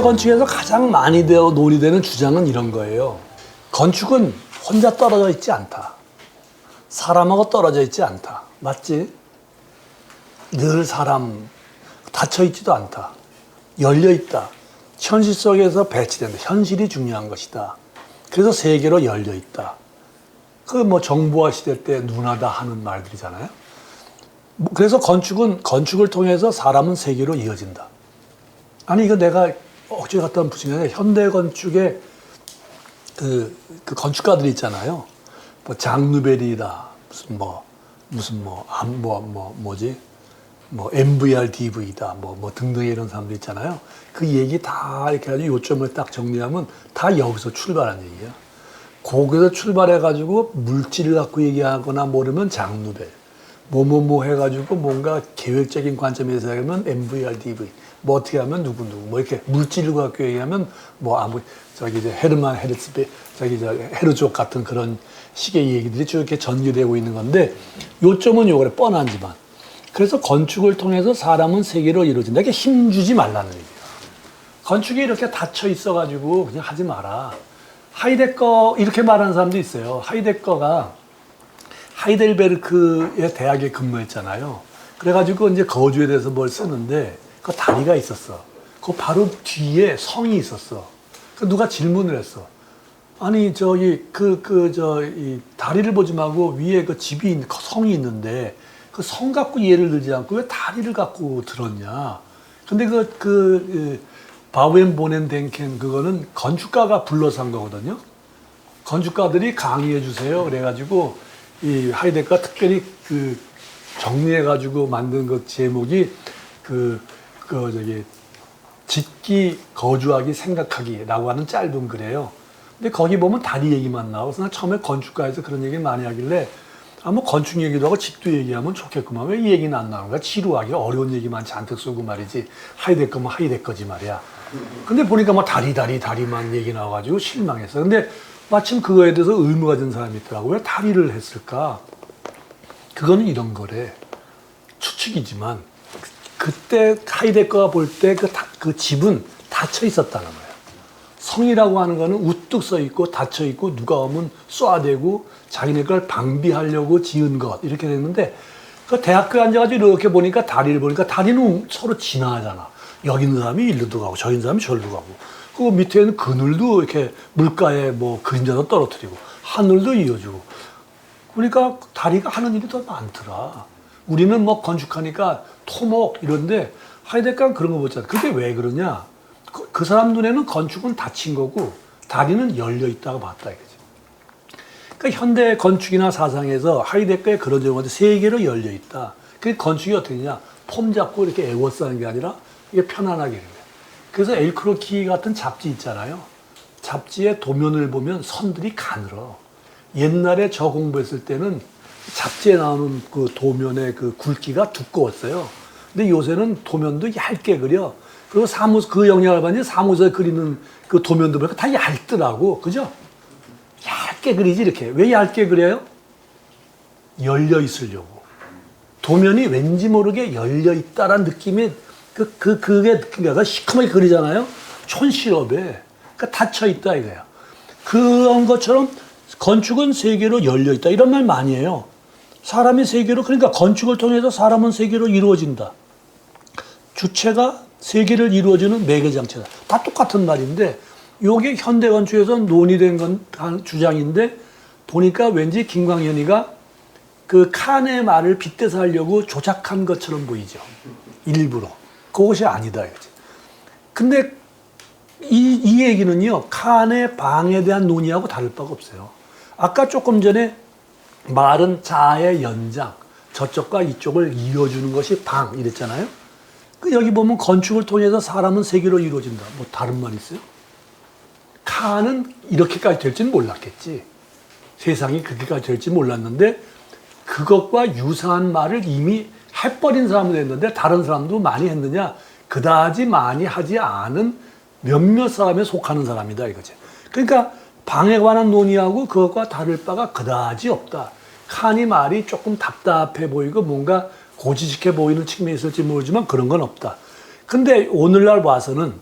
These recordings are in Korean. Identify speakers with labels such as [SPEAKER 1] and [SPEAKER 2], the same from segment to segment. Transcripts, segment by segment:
[SPEAKER 1] 건축에서 가장 많이 논의되는 주장은 이런 거예요. 건축은 혼자 떨어져 있지 않다. 사람하고 떨어져 있지 않다. 맞지? 늘 사람 닫혀 있지도 않다. 열려 있다. 현실 속에서 배치된다. 현실이 중요한 것이다. 그래서 세계로 열려 있다. 그 뭐 정보화 시대 때 누나다 하는 말들이잖아요. 그래서 건축을 통해서 사람은 세계로 이어진다. 아니 이거 내가 어제 갔다 온 부증이 아니라 현대 건축의 그 건축가들이 있잖아요. 뭐 장누베리다 MVRDV다 뭐 등등의 이런 사람들 있잖아요. 그 얘기 다 이렇게 해가지고 요점을 딱 정리하면 다 여기서 출발한 얘기야. 거기서 출발해가지고 물질을 갖고 얘기하거나 모르면 장누벨, 뭐 해가지고 뭔가 계획적인 관점에서 하면 MVRDV, 뭐 어떻게 하면 누구, 뭐 이렇게 물질을 갖고 얘기하면 헤르만 헤르츠베, 헤르족 같은 그런 식의 얘기들이 쭉 이렇게 전개되고 있는 건데 요점은 요거래, 뻔하지만. 그래서 건축을 통해서 사람은 세계로 이루어진다. 이렇게 힘주지 말라는 얘기야. 건축이 이렇게 닫혀 있어가지고 그냥 하지 마라. 하이데거 이렇게 말하는 사람도 있어요. 하이데거가 하이델베르크의 대학에 근무했잖아요. 그래가지고 이제 거주에 대해서 뭘 쓰는데 그 다리가 있었어. 그 바로 뒤에 성이 있었어. 그 누가 질문을 했어. 아니 이 다리를 보지 말고 위에 그 집이 성이 있는데 그 성 갖고 예를 들지 않고 왜 다리를 갖고 들었냐. 근데 바우엔 보넨덴켄 그거는 건축가가 불러서 한 거거든요. 건축가들이 강의해 주세요. 그래가지고 이 하이데거가 특별히 정리해가지고 만든 그 제목이 짓기, 거주하기, 생각하기라고 하는 짧은 글이에요. 근데 거기 보면 다리 얘기만 나와서 난 처음에 건축가에서 그런 얘기를 많이 하길래 뭐 건축 얘기도 하고 집도 얘기하면 좋겠구만. 왜 이 얘기는 안 나오는가? 지루하게 어려운 얘기만 잔뜩 쓰고 말이지. 하이데거면 하이데거지 말이야. 근데 보니까 뭐 다리만 얘기 나와가지고 실망했어. 근데 마침 그거에 대해서 의무가 가진 사람이 있더라고. 왜 다리를 했을까? 그거는 이런 거래. 추측이지만 그때 하이데거가 볼 때 그 집은 닫혀 있었다는 거예요. 성이라고 하는 거는 우뚝 서 있고 닫혀 있고 누가 오면 쏴대고 자기네 걸 방비하려고 지은 것 이렇게 됐는데 그 대학교에 앉아가지고 이렇게 보니까 다리를 보니까 다리는 서로 지나가잖아. 여기 있는 사람이 일로도 가고 저기 있는 사람이 저리로 가고 그 밑에는 그늘도 이렇게 물가에 뭐 그림자도 떨어뜨리고 하늘도 이어주고 그러니까 다리가 하는 일이 더 많더라. 우리는 뭐 건축하니까 토목 이런데 하이데거는 그런 거 보잖아. 그게 왜 그러냐? 그 사람 눈에는 건축은 닫힌 거고 다리는 열려 있다고 봤다 이거지. 그러니까 현대 건축이나 사상에서 하이데거의 그런 점은 세계로 열려 있다. 그 건축이 어떻게 되냐? 폼 잡고 이렇게 애워서 하는 게 아니라 이게 편안하게 이런 거야. 그래서 엘크로키 같은 잡지 있잖아요. 잡지의 도면을 보면 선들이 가늘어. 옛날에 저 공부했을 때는 잡지에 나오는 그 도면의 그 굵기가 두꺼웠어요. 근데 요새는 도면도 얇게 그려. 그리고 그 영향을 받니 사무소에 그리는 그 도면도 보니까 다 얇더라고. 그죠? 얇게 그리지, 이렇게. 왜 얇게 그려요? 열려 있으려고. 도면이 왠지 모르게 열려 있다라는 느낌이, 그게 느낌이 시커멓게 그리잖아요? 촌실업에. 그러니까 닫혀 있다, 이거야. 그런 것처럼 건축은 세계로 열려 있다. 이런 말 많이 해요. 사람이 세계로, 그러니까 건축을 통해서 사람은 세계로 이루어진다. 주체가 세계를 이루어주는 매개장체다. 다 똑같은 말인데 이게 현대 건축에서 논의된 주장인데 보니까 왠지 김광현이가 그 칸의 말을 빗대서 하려고 조작한 것처럼 보이죠. 일부러. 그것이 아니다. 이거지. 근데 이 얘기는요. 칸의 방에 대한 논의하고 다를 바가 없어요. 아까 조금 전에 말은 자아의 연장, 저쪽과 이쪽을 이어주는 것이 방 이랬잖아요. 여기 보면 건축을 통해서 사람은 세계로 이루어진다. 뭐 다른 말 있어요? 칸은 이렇게까지 될지는 몰랐겠지. 세상이 그렇게까지 될지 몰랐는데 그것과 유사한 말을 이미 해버린 사람도 했는데 다른 사람도 많이 했느냐? 그다지 많이 하지 않은 몇몇 사람에 속하는 사람이다 이거지. 그러니까 방에 관한 논의하고 그것과 다를 바가 그다지 없다. 칸이 말이 조금 답답해 보이고 뭔가 고지식해 보이는 측면이 있을지 모르지만 그런 건 없다. 근데 오늘날 와서는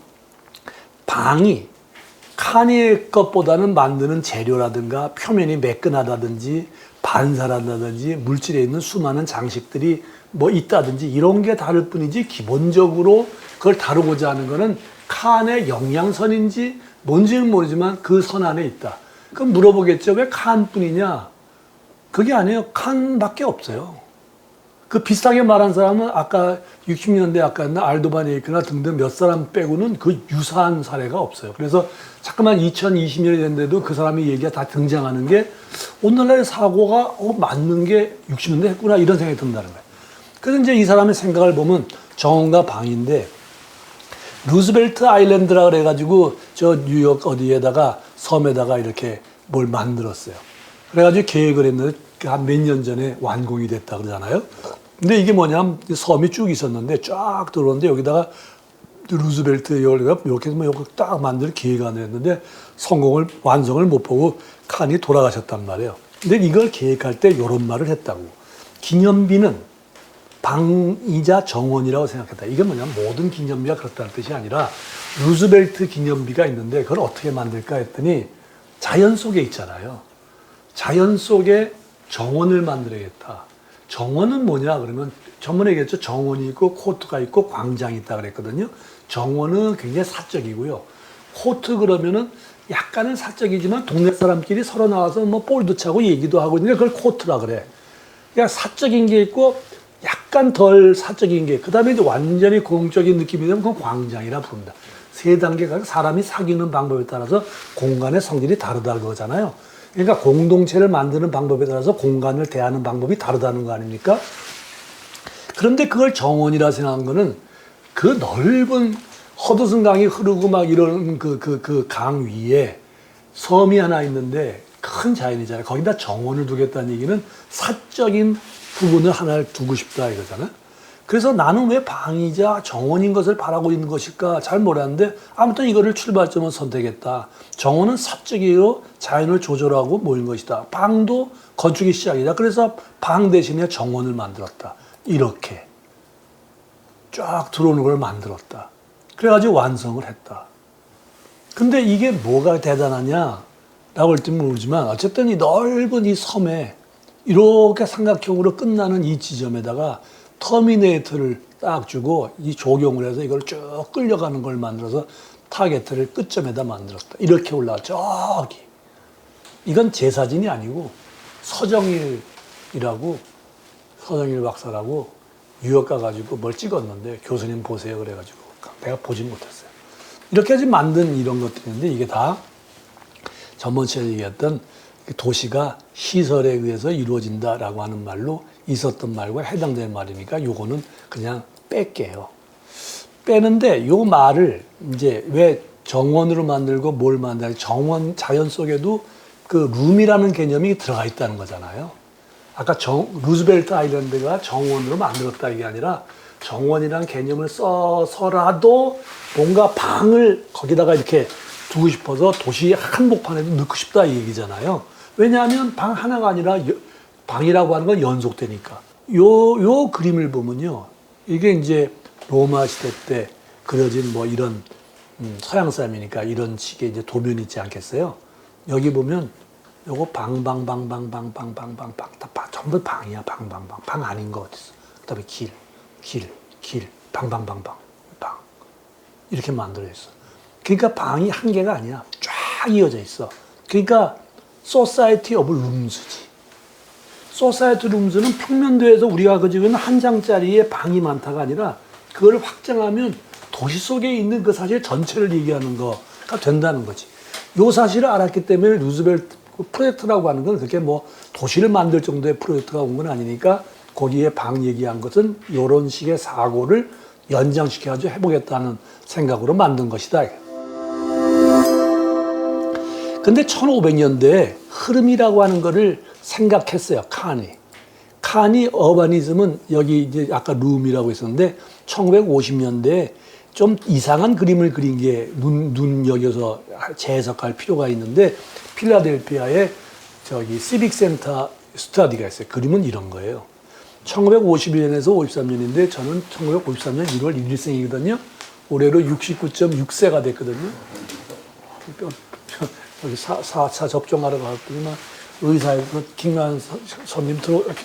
[SPEAKER 1] 방이 칸의 것보다는 만드는 재료라든가 표면이 매끈하다든지 반사하다든지 물질에 있는 수많은 장식들이 뭐 있다든지 이런 게 다를 뿐이지 기본적으로 그걸 다루고자 하는 거는 칸의 영양선인지 뭔지는 모르지만 그 선 안에 있다. 그럼 물어보겠죠. 왜 칸뿐이냐? 그게 아니에요. 칸밖에 없어요. 그 비슷하게 말한 사람은 아까 60년대 아까 알도반 에이크나 등등 몇 사람 빼고는 그 유사한 사례가 없어요. 그래서 잠깐만 2020년이 됐는데도 그 사람의 얘기가 다 등장하는 게 오늘날의 사고가 맞는 게 60년대 했구나 이런 생각이 든다는 거예요. 그래서 이제 이 사람의 생각을 보면 정원과 방인데 루즈벨트 아일랜드라 그래가지고 저 뉴욕 어디에다가 섬에다가 이렇게 뭘 만들었어요. 그래가지고 계획을 했는데 한 몇 년 전에 완공이 됐다 그러잖아요. 근데 이게 뭐냐면 섬이 쭉 있었는데 쫙 들어오는데 여기다가 루즈벨트 이렇게 해서 딱 만들 계획안을 했는데 완성을 못 보고 칸이 돌아가셨단 말이에요. 근데 이걸 계획할 때 이런 말을 했다고. 기념비는 방이자 정원이라고 생각했다. 이게 뭐냐면 모든 기념비가 그렇다는 뜻이 아니라 루즈벨트 기념비가 있는데 그걸 어떻게 만들까 했더니 자연 속에 있잖아요. 자연 속에 정원을 만들어야겠다. 정원은 뭐냐 그러면 전번에 얘기했죠. 정원이 있고 코트가 있고 광장이 있다 그랬거든요. 정원은 굉장히 사적이고요. 코트 그러면은 약간은 사적이지만 동네 사람끼리 서로 나와서 뭐 볼도 차고 얘기도 하고 있는데 그걸 코트라 그래. 그러니까 사적인 게 있고 약간 덜 사적인 게 그다음에 이제 완전히 공적인 느낌이 되면 그건 광장이라 부릅니다. 세 단계가 사람이 사귀는 방법에 따라서 공간의 성질이 다르다는 거잖아요. 그러니까 공동체를 만드는 방법에 따라서 공간을 대하는 방법이 다르다는 거 아닙니까? 그런데 그걸 정원이라 생각한 거는 그 넓은 허드슨 강이 흐르고 막 이런 그 강 위에 섬이 하나 있는데 큰 자연이잖아요. 거기다 정원을 두겠다는 얘기는 사적인 부분을 하나를 두고 싶다 이거잖아요. 그래서 나는 왜 방이자 정원인 것을 바라고 있는 것일까 잘 몰랐는데 아무튼 이거를 출발점으로 선택했다. 정원은 사적으로 자연을 조절하고 모인 것이다. 방도 건축의 시작이다. 그래서 방 대신에 정원을 만들었다. 이렇게 쫙 들어오는 걸 만들었다. 그래가지고 완성을 했다. 근데 이게 뭐가 대단하냐 라고 할지 모르지만 어쨌든 이 넓은 이 섬에 이렇게 삼각형으로 끝나는 이 지점에다가 터미네이터를 딱 주고 이 조경을 해서 이걸 쭉 끌려가는 걸 만들어서 타겟을 끝점에다 만들었다. 이렇게 올라가 저기. 이건 제 사진이 아니고 서정일 박사라고 뉴욕 가가지고 뭘 찍었는데 교수님 보세요 그래가지고 내가 보진 못했어요. 이렇게 해서 만든 이런 것들인데 이게 다 전번 시간에 얘기했던 도시가 시설에 의해서 이루어진다라고 하는 말로 있었던 말과 해당되는 말이니까 요거는 그냥 뺄게요. 빼는데 요 말을 이제 왜 정원으로 만들고 뭘 만드냐. 정원, 자연 속에도 그 룸이라는 개념이 들어가 있다는 거잖아요. 아까 루즈벨트 아일랜드가 정원으로 만들었다 이게 아니라 정원이라는 개념을 써서라도 뭔가 방을 거기다가 이렇게 두고 싶어서 도시 한복판에도 넣고 싶다 이 얘기잖아요. 왜냐하면 방 하나가 아니라 방이라고 하는 건 연속되니까. 요 그림을 보면요. 이게 이제 로마 시대 때 그려진 뭐 이런 서양 사람이니까 이런 식의 이제 도면이 있지 않겠어요? 여기 보면 요거 방방방방방방방방 다 전부 방이야. 방방방. 방 아닌 거 어딨어. 그다음에 길, 방방방방. 방. 이렇게 만들어 있어. 그러니까 방이 한 개가 아니야. 쫙 이어져 있어. 그러니까 소사이티 오브 룸스지. 소사이티 룸스는 평면도에서 우리가 가지고 있는 한 장짜리의 방이 많다가 아니라 그걸 확장하면 도시 속에 있는 그 사실 전체를 얘기하는 거가 된다는 거지. 요 사실을 알았기 때문에 루즈벨트 프로젝트라고 하는 건 그렇게 뭐 도시를 만들 정도의 프로젝트가 온 건 아니니까 거기에 방 얘기한 것은 이런 식의 사고를 연장시켜가지고 해보겠다는 생각으로 만든 것이다. 근데 1500년대에 흐름이라고 하는 거를 생각했어요. 칸이 어바니즘은 여기 이제 아까 룸이라고 했었는데 1950년대에 좀 이상한 그림을 그린 게 눈여겨서 재해석할 필요가 있는데 필라델피아에 저기 시빅센터 스터디가 있어요. 그림은 이런 거예요. 1951년에서 53년인데 저는 1953년 1월 1일생이거든요. 올해로 69.6세가 됐거든요. 여기 4차 접종하러 갔더니만 의사에서 김관 손님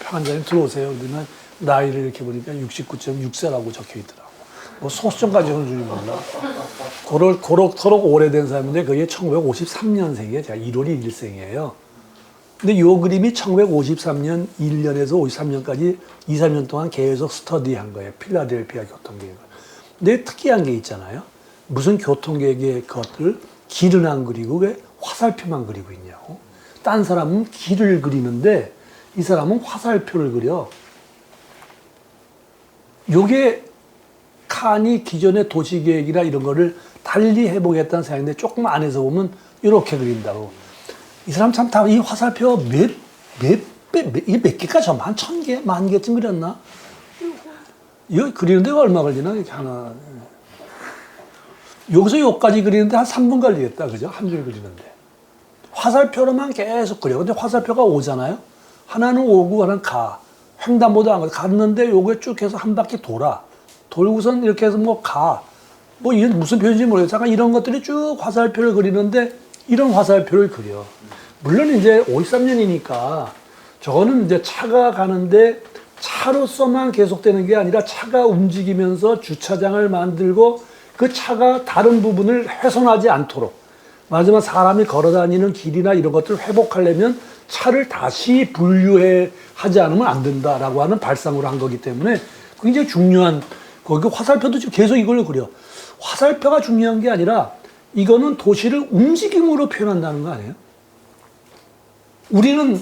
[SPEAKER 1] 환자님 들어오세요. 그러면 나이를 이렇게 보니까 69.6세라고 적혀 있더라고. 뭐 소수점까지 오는 줄이 몰라. 그렇도록 오래된 사람인데 그게 1953년생이에요. 제가 1월 1일생이에요. 근데 이 그림이 1953년 1년에서 53년까지 2, 3년 동안 계속 스터디한 거예요. 필라델피아 교통계획을. 근데 특이한 게 있잖아요. 무슨 교통계획의 것을 길은 안 그리고 왜 화살표만 그리고 있냐고. 딴 사람은 길을 그리는데 이 사람은 화살표를 그려. 요게 칸이 기존의 도시계획이나 이런 거를 달리 해보겠다는 생각인데 조금 안에서 보면 이렇게 그린다고. 이 사람 참 다 이 화살표 이게 몇 개까지 한 1000개? 10,000개쯤 그렸나? 이거 그리는데 얼마 걸리나? 이렇게 하나. 여기서 여기까지 그리는데 한 3분 걸리겠다. 그죠? 한 줄 그리는데. 화살표로만 계속 그려. 근데 화살표가 오잖아요? 하나는 오고 하나는 가. 횡단보도 안 가. 갔는데 요게 쭉 해서 한 바퀴 돌아. 돌고선 이렇게 해서 뭐 가. 뭐 이게 무슨 표현인지 모르겠어. 잠깐 이런 것들이 쭉 화살표를 그리는데 이런 화살표를 그려. 물론 이제 53년이니까 저거는 이제 차가 가는데 차로서만 계속되는 게 아니라 차가 움직이면서 주차장을 만들고 그 차가 다른 부분을 훼손하지 않도록 마지막 사람이 걸어다니는 길이나 이런 것들을 회복하려면 차를 다시 분류하지 않으면 안 된다라고 하는 발상으로 한 거기 때문에 굉장히 중요한 거기 화살표도 지금 계속 이걸 그려. 화살표가 중요한 게 아니라 이거는 도시를 움직임으로 표현한다는 거 아니에요? 우리는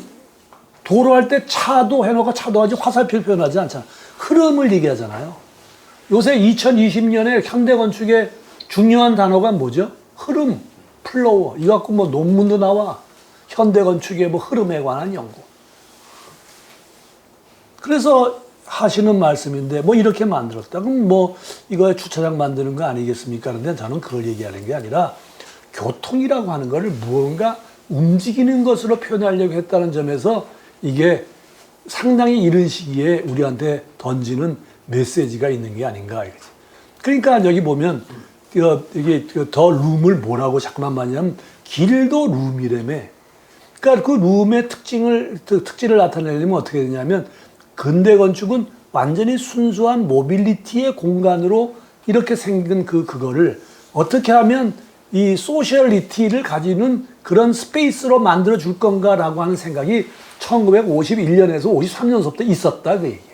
[SPEAKER 1] 도로할 때 차도 해놓고 차도 하지 화살표 표현하지 않잖아. 흐름을 얘기하잖아요. 요새 2020년에 현대 건축의 중요한 단어가 뭐죠? 흐름, 플로우. 이거 갖고 뭐 논문도 나와. 현대 건축의 뭐 흐름에 관한 연구. 그래서 하시는 말씀인데 뭐 이렇게 만들었다. 그럼 뭐 이거 주차장 만드는 거 아니겠습니까? 그런데 저는 그걸 얘기하는 게 아니라 교통이라고 하는 거를 무언가 움직이는 것으로 표현하려고 했다는 점에서 이게 상당히 이런 시기에 우리한테 던지는 메시지가 있는 게 아닌가. 이거지. 그러니까 여기 보면 이게 더 룸을 뭐라고 자꾸만 말하냐면 길도 룸이라며. 그러니까 그 룸의 특질을 나타내려면 어떻게 되냐면 근대 건축은 완전히 순수한 모빌리티의 공간으로 이렇게 생긴 그거를 어떻게 하면 이 소셜리티를 가지는 그런 스페이스로 만들어 줄 건가라고 하는 생각이 1951년에서 53년서부터 있었다 그 얘기예요.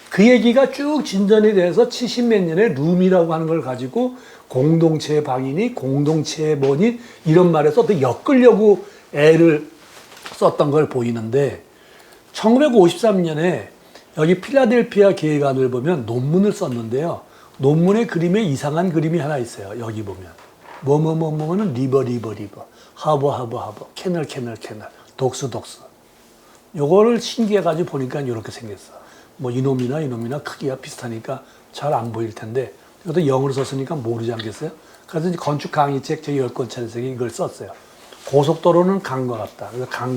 [SPEAKER 1] 그 얘기가 쭉 진전이 돼서 70몇 년에 룸이라고 하는 걸 가지고 공동체의 방이니 공동체의 뭐니 이런 말에서 어떻게 엮으려고 애를 썼던 걸 보이는데 1953년에 여기 필라델피아 계획안을 보면 논문을 썼는데요. 논문의 그림에 이상한 그림이 하나 있어요. 여기 보면 뭐는 리버 하버 캐널 독스 요거를 신기해가지고 보니까 이렇게 생겼어. 뭐 이놈이나 크기가 비슷하니까 잘 안 보일 텐데 이것도 영어로 썼으니까 모르지 않겠어요? 그래서 이제 건축 강의책 제 10권짜리 이걸 썼어요. 고속도로는 강과 같다. 그래서 강.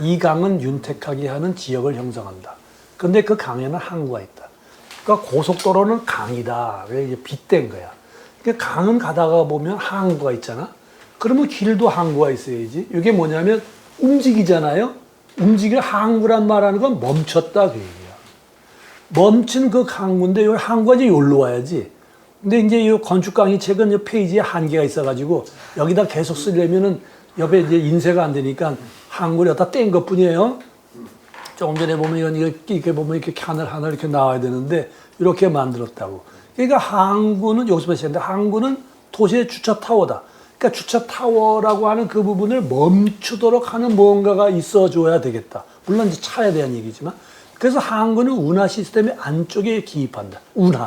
[SPEAKER 1] 이 강은 윤택하게 하는 지역을 형성한다. 근데 그 강에는 항구가 있다. 그러니까 고속도로는 강이다. 왜 이게 빗댄 거야. 그러니까 강은 가다가 보면 항구가 있잖아. 그러면 길도 항구가 있어야지. 이게 뭐냐면 움직이잖아요. 항구란 말하는 건 멈췄다 그 얘기야. 멈춘 그 항구인데 이 항구가 이제 여기로 와야지. 근데 이제 이 건축 강의 책은 이 페이지에 한계가 있어가지고 여기다 계속 쓰려면은 옆에 이제 인쇄가 안 되니까 항구를 여기다 뗀 것 뿐이에요. 조금 전에 보면 이렇게 보면 이렇게 하나 이렇게 나와야 되는데 이렇게 만들었다고. 그러니까 항구는 여기서 보시는데 항구는 도시의 주차 타워다. 그러니까 주차 타워라고 하는 그 부분을 멈추도록 하는 무언가가 있어줘야 되겠다. 물론 이제 차에 대한 얘기지만. 그래서 항구는 운하 시스템의 안쪽에 기입한다.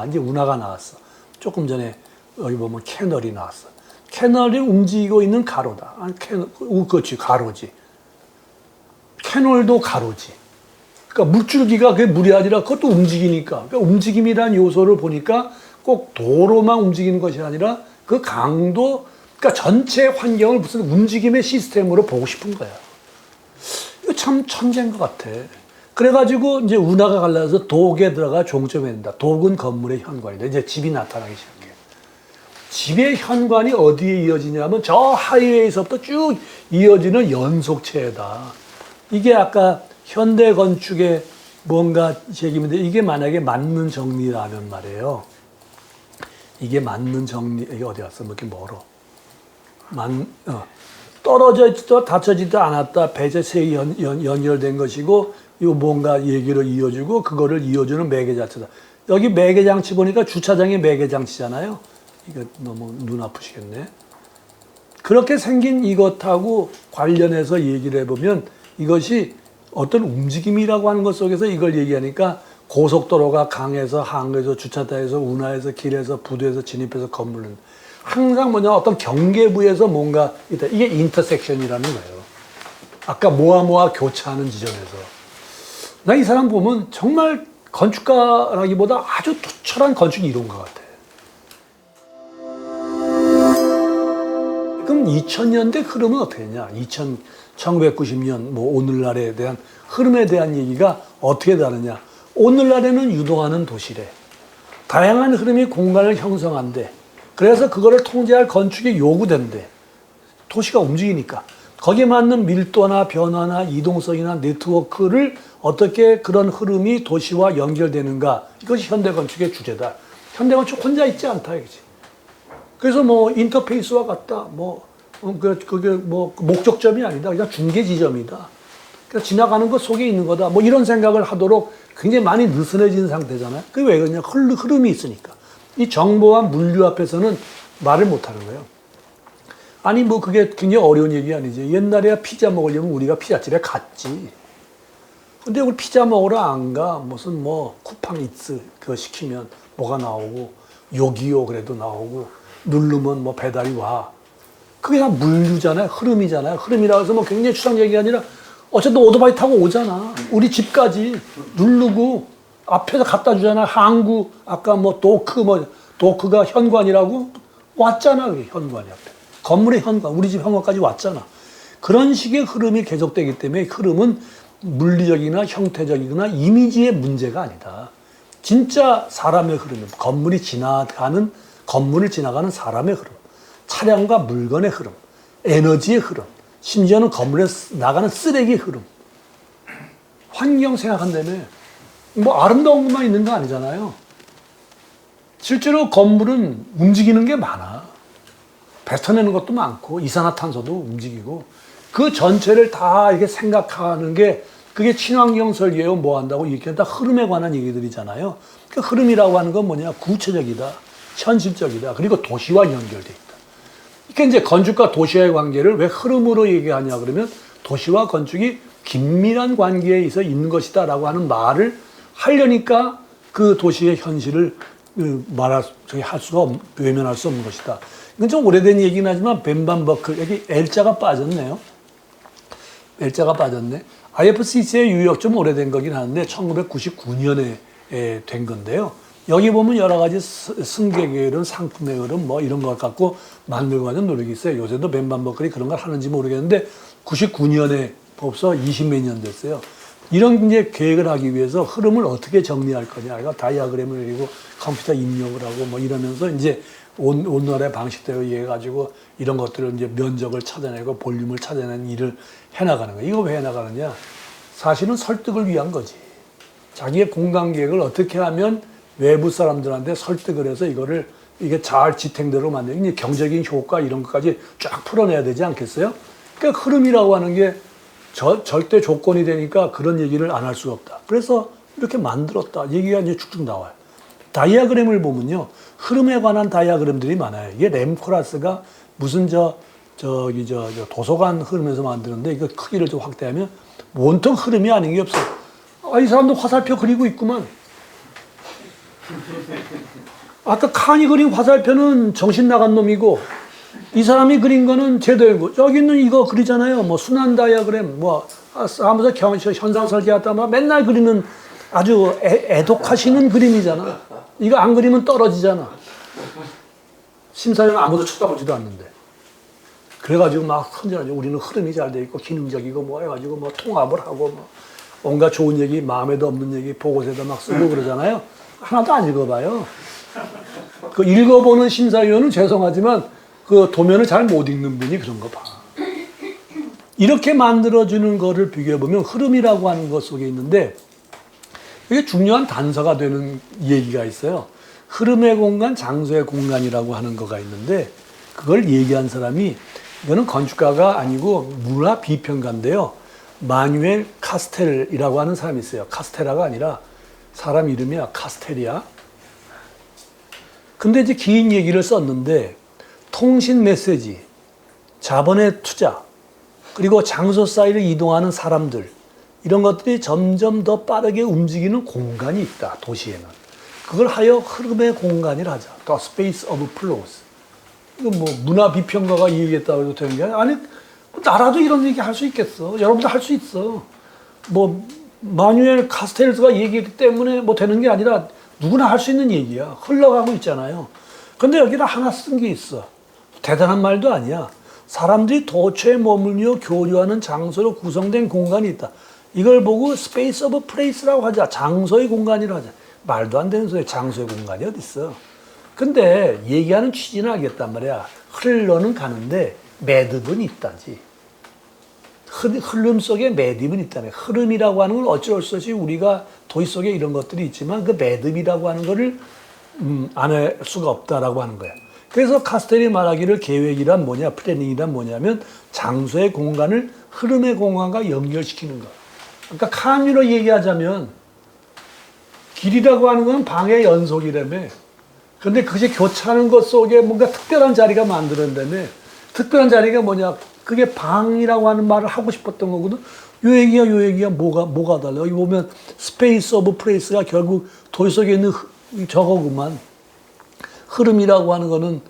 [SPEAKER 1] 이제 운하가 나왔어. 조금 전에 여기 보면 캐널이 나왔어. 캐널이 움직이고 있는 가로다. 그렇지, 가로지. 캐널도 가로지. 그러니까 물줄기가 그게 물이 아니라 그것도 움직이니까. 그러니까 움직임이라는 요소를 보니까 꼭 도로만 움직이는 것이 아니라 그 강도, 그러니까 전체 환경을 무슨 움직임의 시스템으로 보고 싶은 거야. 이거 참 천재인 것 같아. 그래가지고 이제 운하가 갈라서 독에 들어가 종점이 된다. 독은 건물의 현관이다. 이제 집이 나타나기 시작해. 집의 현관이 어디에 이어지냐면 저 하이웨이에서부터 쭉 이어지는 연속체다. 이게 아까 현대 건축의 뭔가 책임인데 이게 만약에 맞는 정리라면 말이에요. 이게 맞는 정리, 이게 어디 갔어? 뭐 이렇게 멀어. 떨어져 있지도 닫혀지도 않았다. 배제색이 연결된 것이고, 이거 뭔가 얘기를 이어주고, 그거를 이어주는 매개장치다. 여기 매개장치 보니까 주차장이 매개장치잖아요. 이거 너무 눈 아프시겠네. 그렇게 생긴 이것하고 관련해서 얘기를 해보면 이것이 어떤 움직임이라고 하는 것 속에서 이걸 얘기하니까 고속도로가 강에서 항에서 주차장에서 운하에서 길에서 부두에서 진입해서 건물은 항상 뭐냐 어떤 경계부에서 뭔가 있다. 이게 인터섹션이라는 거예요. 아까 모아모아 교차하는 지점에서. 나 이 사람 보면 정말 건축가라기보다 아주 투철한 건축 이론가 같아. 그럼 2000년대 흐름은 어떻게 했냐? 1990년 뭐 오늘날에 대한 흐름에 대한 얘기가 어떻게 다르냐? 오늘날에는 유동하는 도시래. 다양한 흐름이 공간을 형성한대. 그래서 그거를 통제할 건축이 요구된대. 도시가 움직이니까. 거기에 맞는 밀도나 변화나 이동성이나 네트워크를 어떻게 그런 흐름이 도시와 연결되는가. 이것이 현대건축의 주제다. 현대건축 혼자 있지 않다. 이거지. 그래서 뭐 인터페이스와 같다. 그게 뭐 목적점이 아니다. 그냥 중계 지점이다. 그러니까 지나가는 것 속에 있는 거다. 뭐 이런 생각을 하도록 굉장히 많이 느슨해진 상태잖아요. 그게 왜 그러냐? 흐름이 있으니까. 이 정보와 물류 앞에서는 말을 못 하는 거예요. 아니 뭐 그게 굉장히 어려운 얘기 아니지. 옛날에 피자 먹으려면 우리가 피자집에 갔지. 근데 우리 피자 먹으러 안 가. 무슨 뭐 쿠팡이츠 그거 시키면 뭐가 나오고 요기요 그래도 나오고 누르면 뭐 배달이 와. 그게 다 물류잖아요. 흐름이잖아요. 흐름이라고 해서 뭐 굉장히 추상 얘기가 아니라 어쨌든 오토바이 타고 오잖아. 우리 집까지 누르고 앞에서 갖다 주잖아. 항구 아까 뭐 도크가 현관이라고 왔잖아. 그게 현관이 앞에. 건물의 현관, 우리 집 현관까지 왔잖아. 그런 식의 흐름이 계속되기 때문에 흐름은 물리적이나 형태적이거나 이미지의 문제가 아니다. 진짜 사람의 흐름, 건물을 지나가는 사람의 흐름, 차량과 물건의 흐름, 에너지의 흐름, 심지어는 건물에 나가는 쓰레기 흐름. 환경 생각한다며 뭐 아름다운 것만 있는 거 아니잖아요. 실제로 건물은 움직이는 게 많아. 뱉어내는 것도 많고 이산화탄소도 움직이고 그 전체를 다 이렇게 생각하는 게 그게 친환경 설계요 뭐 한다고 이게 다 흐름에 관한 얘기들이잖아요. 그 흐름이라고 하는 건 뭐냐? 구체적이다, 현실적이다, 그리고 도시와 연결돼 있다. 그러니까 이제 건축과 도시와의 관계를 왜 흐름으로 얘기하냐 그러면 도시와 건축이 긴밀한 관계에 있어 있는 것이다라고 하는 말을 하려니까 그 도시의 현실을 외면할 수 없는 것이다. 이건 좀 오래된 얘기긴 하지만 벤반버클 여기 L자가 빠졌네요. L자가 빠졌네. IFCC의 유역 좀 오래된 거긴 하는데 1999년에 된 건데요. 여기 보면 여러 가지 승객의 흐름, 상품의 흐름 뭐 이런 것 갖고 만들고 하는 노력이 있어요. 요새도 벤반버클이 그런 걸 하는지 모르겠는데 99년에 벌써 20몇 년 됐어요. 이런 이제 계획을 하기 위해서 흐름을 어떻게 정리할 거냐. 이거 다이아그램을 그리고 컴퓨터 입력을 하고 뭐 이러면서 이제 오늘날의 방식대로 이해해가지고 이런 것들을 이제 면적을 찾아내고 볼륨을 찾아내는 일을 해나가는 거예요. 이거 왜 해나가느냐? 사실은 설득을 위한 거지. 자기의 공간 계획을 어떻게 하면 외부 사람들한테 설득을 해서 이게 잘 지탱대로 만드는 경제적인 효과 이런 것까지 쫙 풀어내야 되지 않겠어요? 그러니까 흐름이라고 하는 게 절대 조건이 되니까 그런 얘기를 안 할 수가 없다. 그래서 이렇게 만들었다. 얘기가 이제 쭉쭉 나와요. 다이아그램을 보면요. 흐름에 관한 다이아그램들이 많아요. 이게 램코라스가 무슨 도서관 흐름에서 만드는데 이거 크기를 좀 확대하면 온통 흐름이 아닌 게 없어. 이 사람도 화살표 그리고 있구만. 아까 칸이 그린 화살표는 정신 나간 놈이고 이 사람이 그린 거는 제대로고 여기는 이거 그리잖아요. 뭐 순환 다이아그램 하면서 현상 설계하다 맨날 그리는 아주 애독하시는 그림이잖아. 이거 안 그리면 떨어지잖아. 심사위원 아무도 쳐다보지도 않는데. 그래가지고 막 헌전하죠. 우리는 흐름이 잘 돼 있고 기능적이고 뭐 해가지고 뭐 통합을 하고 뭐 온갖 좋은 얘기, 마음에도 없는 얘기 보고서에다 막 쓰고 그러잖아요. 하나도 안 읽어봐요. 그 읽어보는 심사위원은 죄송하지만 그 도면을 잘 못 읽는 분이 그런 거 봐. 이렇게 만들어주는 거를 비교해보면 흐름이라고 하는 것 속에 있는데 이게 중요한 단서가 되는 얘기가 있어요. 흐름의 공간, 장소의 공간이라고 하는 거가 있는데 그걸 얘기한 사람이 이거는 건축가가 아니고 문화 비평가인데요. 마뉴엘 카스텔이라고 하는 사람이 있어요. 카스테라가 아니라 사람 이름이야. 카스텔이야. 근데 이제 긴 얘기를 썼는데 통신 메시지, 자본의 투자, 그리고 장소 사이를 이동하는 사람들 이런 것들이 점점 더 빠르게 움직이는 공간이 있다. 도시에는. 그걸 하여 흐름의 공간이라 하자. The space of flows. 이건 뭐 문화 비평가가 이 얘기했다고 해도 되는 게 아니라 아니 나라도 이런 얘기 할 수 있겠어. 여러분도 할 수 있어. 뭐 마뉴엘 카스텔스가 얘기했기 때문에 뭐 되는 게 아니라 누구나 할 수 있는 얘기야. 흘러가고 있잖아요. 근데 여기다 하나 쓴 게 있어. 대단한 말도 아니야. 사람들이 도처에 머물며 교류하는 장소로 구성된 공간이 있다. 이걸 보고 space of place라고 하자. 장소의 공간이라고 하자. 말도 안 되는 소리. 장소의 공간이 어딨어. 근데 얘기하는 취지는 알겠단 말이야. 흘러는 가는데 매듭은 있다지. 흐름 속에 매듭은 있다네. 흐름이라고 하는 건 어쩔 수 없이 우리가 도시 속에 이런 것들이 있지만 그 매듭이라고 하는 거를 안 할 수가 없다라고 하는 거야. 그래서 카스텔이 말하기를 계획이란 뭐냐, 플래닝이란 뭐냐면 장소의 공간을 흐름의 공간과 연결시키는 거. 그러니까 칸유로 얘기하자면 길이라고 하는 건 방의 연속이라며. 근데 그것이 교차하는 것 속에 뭔가 특별한 자리가 만들어낸다며. 특별한 자리가 뭐냐? 그게 방이라고 하는 말을 하고 싶었던 거거든. 요 얘기야, 뭐가 달라. 여기 보면 스페이스 오브 플레이스가 결국 도시 속에 있는 저거구만. 흐름이라고 하는 거는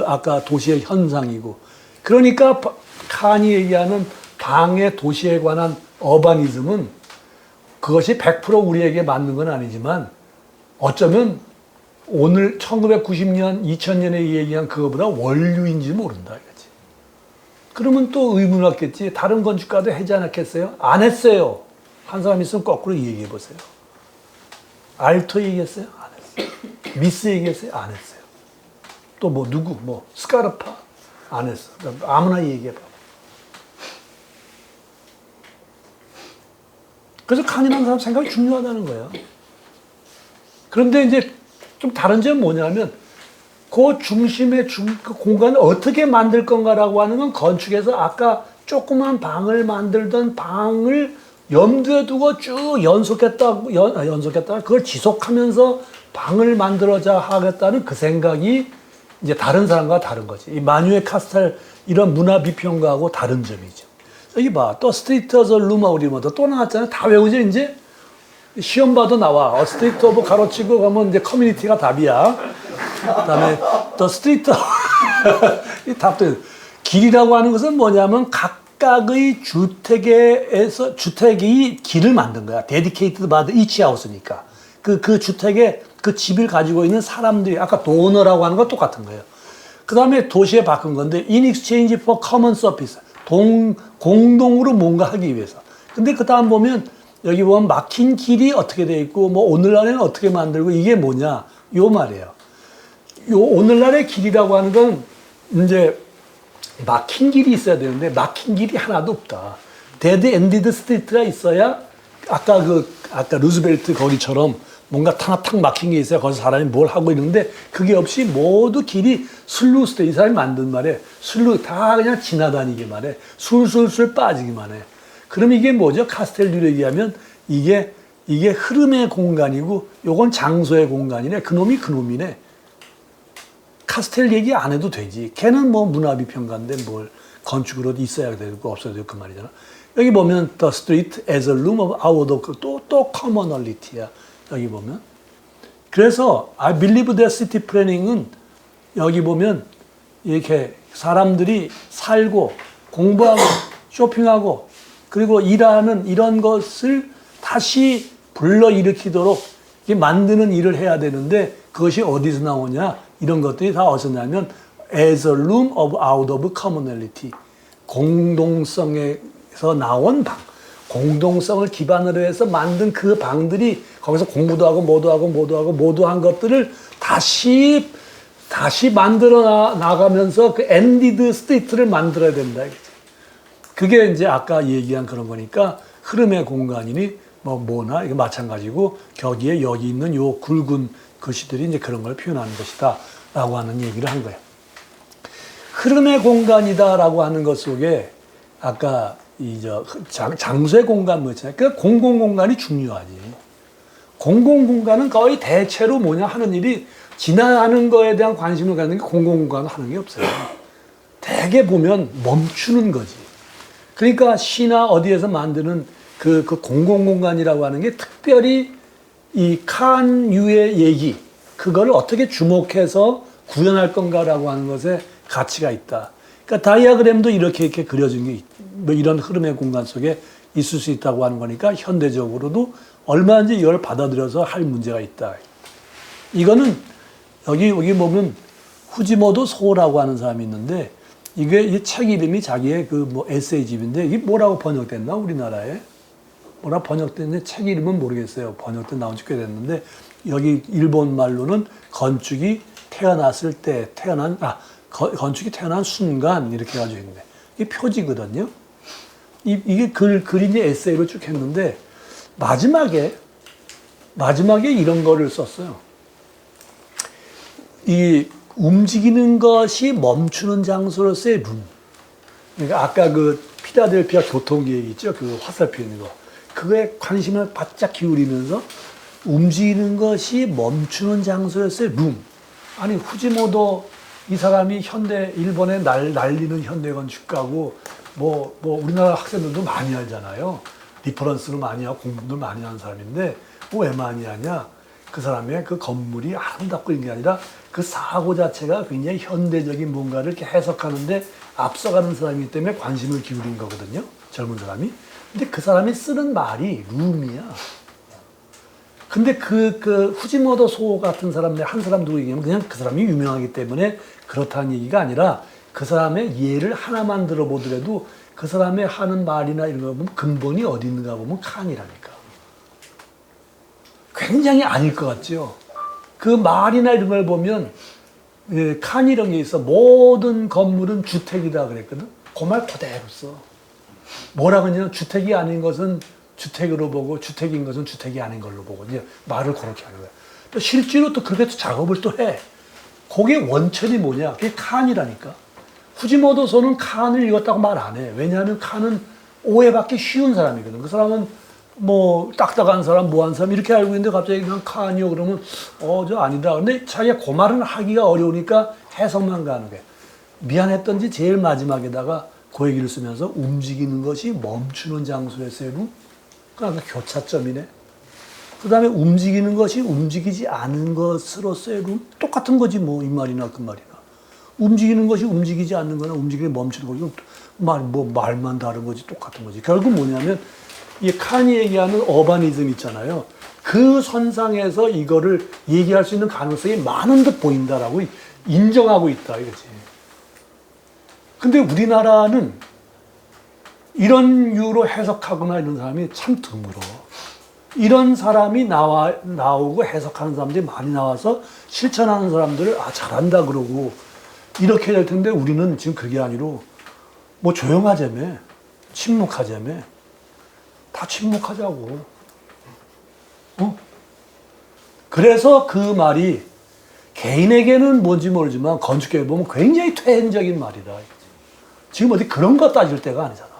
[SPEAKER 1] 아까 도시의 현상이고. 그러니까 칸이 얘기하는 방의 도시에 관한 어바니즘은 그것이 100% 우리에게 맞는 건 아니지만 어쩌면 오늘 1990년, 2000년에 얘기한 그거보다 원류인지 모른다. 이거지. 그러면 또 의문 왔겠지. 다른 건축가도 하지 않았겠어요? 안 했어요. 한 사람 있으면 거꾸로 얘기해 보세요. 알토 얘기했어요? 안 했어요. 미스 얘기했어요? 안 했어요. 또 뭐 누구? 뭐 스카르파? 안 했어. 아무나 얘기해 봐. 그래서 칸이라는 사람 생각이 중요하다는 거예요. 그런데 이제 좀 다른 점은 뭐냐면 그 중심의 그 공간을 어떻게 만들 건가라고 하는 건 건축에서 아까 조그만 방을 만들던 방을 염두에 두고 쭉 연속했다 그걸 지속하면서 방을 만들어자 하겠다는 그 생각이 이제 다른 사람과 다른 거지. 이 마뉴엘 카스텔 이런 문화 비평가하고 다른 점이죠. 여기 봐. 또 스트리트 어서 루마 우리 또 나왔잖아요. 다 외우지 이제? 시험 봐도 나와. 스트리트 오브 가로치고 가면 이제 커뮤니티가 답이야. 그다음에 또 스트리트 이 답도 길이라고 하는 것은 뭐냐면 각각의 주택이 길을 만든 거야. 데디케이티드 바드 이치 하우스니까. 그 주택에 그 집을 가지고 있는 사람들이 아까 도너라고 하는 건 똑같은 거예요. 그다음에 도시에 바꾼 건데 in exchange for common service. 공동으로 뭔가 하기 위해서. 근데 그 다음 보면 여기 보면 막힌 길이 어떻게 돼 있고 뭐 오늘날에는 어떻게 만들고 이게 뭐냐 요 말이에요. 요 오늘날의 길이라고 하는 건 이제 막힌 길이 있어야 되는데 막힌 길이 하나도 없다. 데드 엔디드 스트리트가 있어야 아까 루즈벨트 거리처럼 뭔가 탁 막힌 게 있어야 거기서 사람이 뭘 하고 있는데 그게 없이 모두 길이 슬루 스테이 사람이 만든 말에 슬루 다 그냥 지나다니기만 해. 술술술 빠지기만 해. 그럼 이게 뭐죠? 카스텔 얘기하면 이게 흐름의 공간이고 요건 장소의 공간이네. 그놈이네. 카스텔 얘기 안 해도 되지. 걔는 뭐 문화비평가인데 뭘 건축으로 있어야 되고 없어야 되고 그 말이잖아. 여기 보면 the street as a room of our 또 commonality야. 여기 보면. 그래서 I believe that city planning은 여기 보면 이렇게 사람들이 살고 공부하고 쇼핑하고 그리고 일하는 이런 것을 다시 불러일으키도록 만드는 일을 해야 되는데 그것이 어디서 나오냐? 이런 것들이 다 어디서 나냐면 as a room of out of commonality. 공동성에서 나온 방. 공동성을 기반으로 해서 만든 그 방들이 거기서 공부도 하고 모두 한 것들을 다 다시 만들어 나가면서 그 엔디드 스테이트를 만들어야 된다. 그게 이제 아까 얘기한 그런 거니까 흐름의 공간이니 뭐나 이게 마찬가지고 거기에 여기 있는 요 굵은 글씨들이 이제 그런 걸 표현하는 것이다. 라고 하는 얘기를 한 거예요. 흐름의 공간이다라고 하는 것 속에 아까 장소의 공간 뭐 있잖아요. 그러니까 공공공간이 중요하지. 공공공간은 거의 대체로 뭐냐 하는 일이 지나가는 거에 대한 관심을 갖는 게 공공공간은 하는 게 없어요. 대개 보면 멈추는 거지. 그러니까 시나 어디에서 만드는 그 공공공간이라고 하는 게 특별히 이 칸유의 얘기, 그걸 어떻게 주목해서 구현할 건가라고 하는 것에 가치가 있다. 그러니까 다이아그램도 이렇게 그려진 게 뭐 이런 흐름의 공간 속에 있을 수 있다고 하는 거니까 현대적으로도 얼마든지 이걸 받아들여서 할 문제가 있다. 이거는 여기 보면 후지모토 소라고 하는 사람이 있는데 이게 이 책 이름이 자기의 그 뭐 에세이집인데 이게 뭐라고 번역됐나 우리나라에? 뭐라 번역됐는데 책 이름은 모르겠어요. 번역된 나온 지 꽤 됐는데 여기 일본 말로는 건축이 태어났을 때 건축이 태어난 순간 이렇게 해가지고 있는데 이게 표지거든요. 이게 글인지 에세이로 쭉 했는데 마지막에 이런 거를 썼어요. 이 움직이는 것이 멈추는 장소로서의 룸. 그러니까 아까 그 피라델피아 교통계획 있죠? 그 화살표 있는 거. 그거에 관심을 바짝 기울이면서 움직이는 것이 멈추는 장소로서의 룸. 아니 후지모토 이 사람이 일본에 날리는 현대 건축가고 뭐 우리나라 학생들도 많이 알잖아요. 리퍼런스를 많이 하고 공부도 많이 하는 사람인데 왜 많이 하냐? 그 사람의 그 건물이 아름답고 이런 게 아니라 그 사고 자체가 굉장히 현대적인 뭔가를 이렇게 해석하는데 앞서가는 사람이기 때문에 관심을 기울인 거거든요. 젊은 사람이. 근데 그 사람이 쓰는 말이 룸이야. 근데 그 후지모토 소 같은 사람들 한 사람 누구 얘기하면 그냥 그 사람이 유명하기 때문에 그렇다는 얘기가 아니라 그 사람의 예를 하나만 들어보더라도 그 사람의 하는 말이나 이런 거 보면 근본이 어디 있는가 보면 칸이라니까. 굉장히 아닐 것 같죠. 그 말이나 이런 걸 보면 칸이라는 게 있어. 모든 건물은 주택이다 그랬거든. 그 말 그대로 써. 뭐라고 하냐면 주택이 아닌 것은 주택으로 보고 주택인 것은 주택이 아닌 걸로 보고 이제 말을 그렇게 하는 거야. 또 실제로 또 그렇게 작업을 또 해. 그게 원천이 뭐냐? 그게 칸이라니까. 후지모토소는 칸을 읽었다고 말 안 해. 왜냐하면 칸은 오해받기 쉬운 사람이거든. 그 사람은 뭐 딱딱한 사람, 뭐한 사람 이렇게 알고 있는데 갑자기 그냥 칸이요 그러면 저 아니다. 근데 자기가 그 말은 하기가 어려우니까 해석만 가는 거야. 미안했던지 제일 마지막에다가 그 얘기를 쓰면서 움직이는 것이 멈추는 장소에서의 룸? 그러니까 교차점이네. 그 다음에 움직이는 것이 움직이지 않은 것으로서의 룸? 똑같은 거지 뭐 이 말이나 그 말이나. 움직이는 것이 움직이지 않는 거나 움직이는 멈추는 거지 말만 다른 거지 똑같은 거지. 결국 뭐냐면 이 칸이 얘기하는 어바니즘 있잖아요. 그 선상에서 이거를 얘기할 수 있는 가능성이 많은 듯 보인다라고 인정하고 있다 이거지. 근데 우리나라는 이런 유로 해석하거나 이런 사람이 참 드물어. 이런 사람이 나오고 해석하는 사람들이 많이 나와서 실천하는 사람들을 잘한다 그러고 이렇게 될 텐데 우리는 지금 그게 아니로 뭐 조용하자며 침묵하자며 다 침묵하자고. 그래서 그 말이 개인에게는 뭔지 모르지만 건축계에 보면 굉장히 퇴행적인 말이다. 지금 어디 그런 거 따질 때가 아니잖아.